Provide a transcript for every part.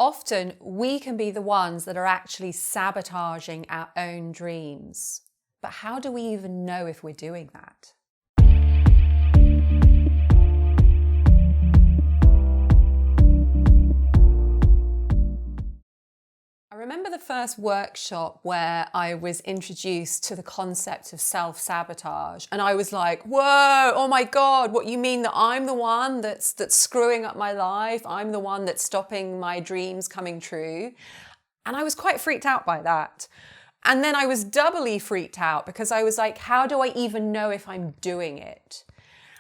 often we can be the ones that are actually sabotaging our own dreams. But how do we even know if we're doing that? I remember the first workshop where I was introduced to the concept of self-sabotage, and I was like, whoa, oh my God, what, you mean that I'm the one that's screwing up my life? I'm the one that's stopping my dreams coming true? And I was quite freaked out by that. And then I was doubly freaked out because I was like, how do I even know if I'm doing it?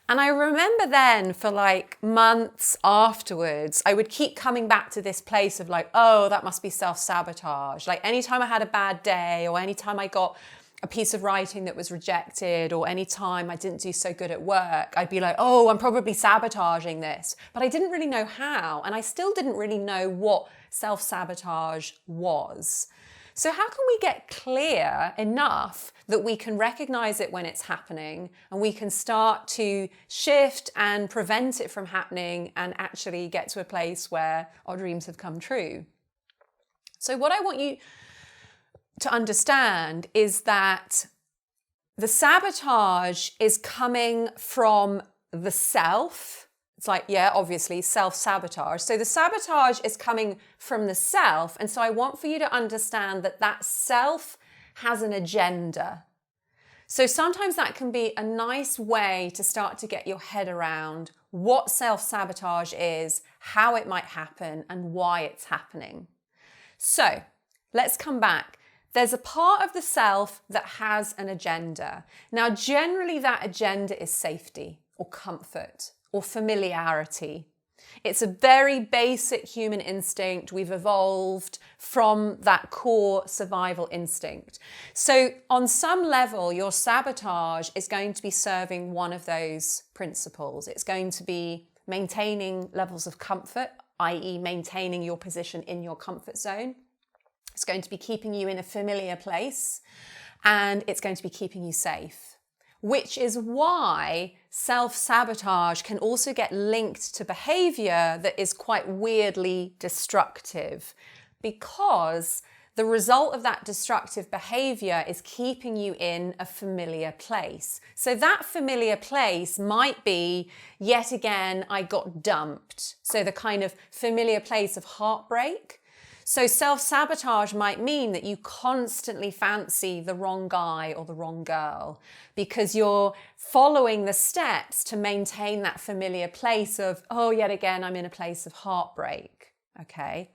And I remember then for like months afterwards, I would keep coming back to this place of like, oh, that must be self-sabotage. Like anytime I had a bad day, or anytime I got a piece of writing that was rejected, or anytime I didn't do so good at work, I'd be like, oh, I'm probably sabotaging this. But I didn't really know how. And I still didn't really know what self-sabotage was. So how can we get clear enough that we can recognize it when it's happening, and we can start to shift and prevent it from happening and actually get to a place where our dreams have come true? So what I want you to understand is that the sabotage is coming from the self. It's like, yeah, obviously self-sabotage. So the sabotage is coming from the self. And so I want for you to understand that that self has an agenda. So sometimes that can be a nice way to start to get your head around what self-sabotage is, how it might happen, and why it's happening. So let's come back. There's a part of the self that has an agenda. Now, generally that agenda is safety or comfort or familiarity. It's a very basic human instinct. We've evolved from that core survival instinct. So on some level, your sabotage is going to be serving one of those principles. It's going to be maintaining levels of comfort, i.e. maintaining your position in your comfort zone. It's going to be keeping you in a familiar place, and it's going to be keeping you safe. Which is why self-sabotage can also get linked to behavior that is quite weirdly destructive, because the result of that destructive behavior is keeping you in a familiar place. So that familiar place might be, yet again, I got dumped. So the kind of familiar place of heartbreak. So self-sabotage might mean that you constantly fancy the wrong guy or the wrong girl because you're following the steps to maintain that familiar place of, oh, yet again, I'm in a place of heartbreak. Okay.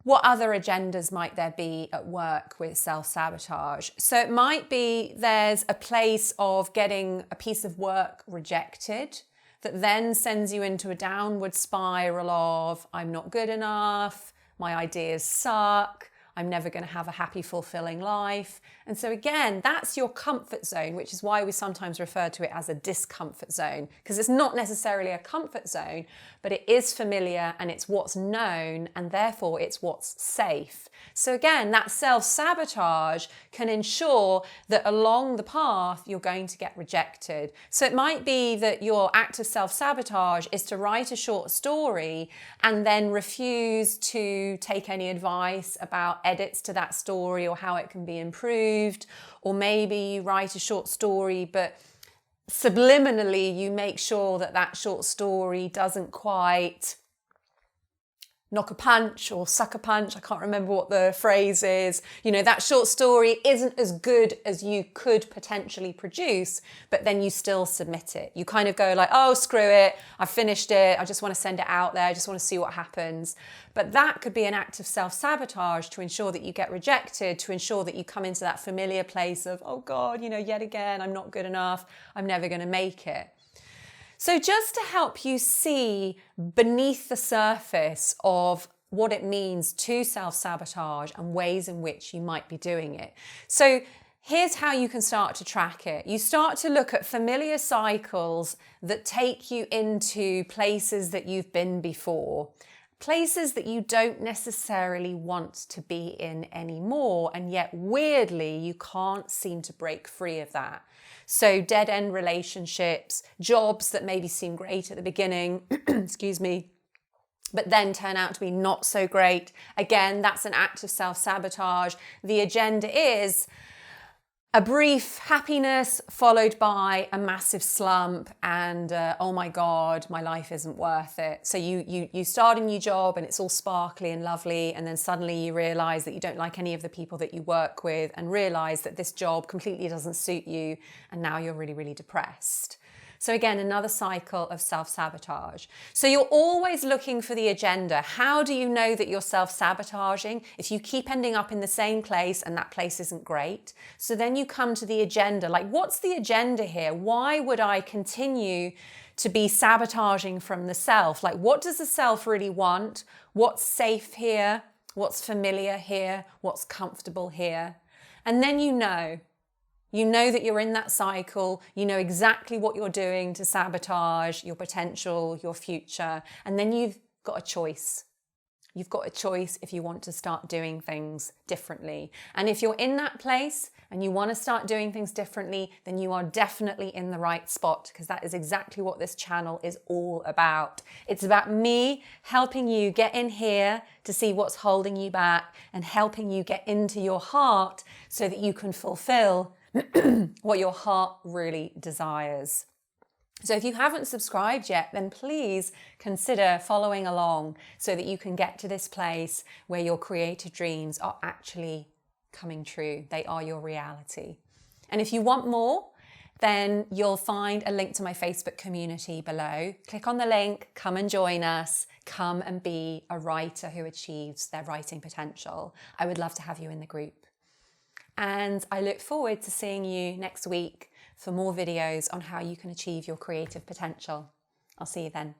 What other agendas might there be at work with self-sabotage? So it might be there's a place of getting a piece of work rejected that then sends you into a downward spiral of, I'm not good enough, my ideas suck, I'm never going to have a happy, fulfilling life. And so again, that's your comfort zone, which is why we sometimes refer to it as a discomfort zone, because it's not necessarily a comfort zone, but it is familiar and it's what's known, and therefore it's what's safe. So again, that self-sabotage can ensure that along the path, you're going to get rejected. So it might be that your act of self-sabotage is to write a short story and then refuse to take any advice about edits to that story or how it can be improved. Or maybe you write a short story, but subliminally you make sure that that short story doesn't quite knock a punch or suck a punch. I can't remember what the phrase is. You know, that short story isn't as good as you could potentially produce, but then you still submit it. You kind of go like, oh, screw it. I've finished it. I just want to send it out there. I just want to see what happens. But that could be an act of self-sabotage to ensure that you get rejected, to ensure that you come into that familiar place of, oh God, you know, yet again, I'm not good enough. I'm never going to make it. So just to help you see beneath the surface of what it means to self-sabotage and ways in which you might be doing it. So here's how you can start to track it. You start to look at familiar cycles that take you into places that you've been before, places that you don't necessarily want to be in anymore, and yet weirdly you can't seem to break free of that. So dead-end relationships, jobs that maybe seem great at the beginning, excuse me, but then turn out to be not so great. Again, that's an act of self-sabotage. The agenda is a brief happiness followed by a massive slump and oh my God, my life isn't worth it. So you start a new job and it's all sparkly and lovely, and then suddenly you realize that you don't like any of the people that you work with, and realize that this job completely doesn't suit you, and now you're really, really depressed. So again, another cycle of self-sabotage. So you're always looking for the agenda. How do you know that you're self-sabotaging? If you keep ending up in the same place and that place isn't great. So then you come to the agenda, like, what's the agenda here? Why would I continue to be sabotaging from the self? Like, what does the self really want? What's safe here? What's familiar here? What's comfortable here? And then you know that you're in that cycle, you know exactly what you're doing to sabotage your potential, your future, and then you've got a choice. You've got a choice if you want to start doing things differently. And if you're in that place and you want to start doing things differently, then you are definitely in the right spot, because that is exactly what this channel is all about. It's about me helping you get in here to see what's holding you back, and helping you get into your heart so that you can fulfill what your heart really desires. So if you haven't subscribed yet, then please consider following along so that you can get to this place where your creative dreams are actually coming true. They are your reality. And if you want more, then you'll find a link to my Facebook community below. Click on the link, come and join us, come and be a writer who achieves their writing potential. I would love to have you in the group. And I look forward to seeing you next week for more videos on how you can achieve your creative potential. I'll see you then.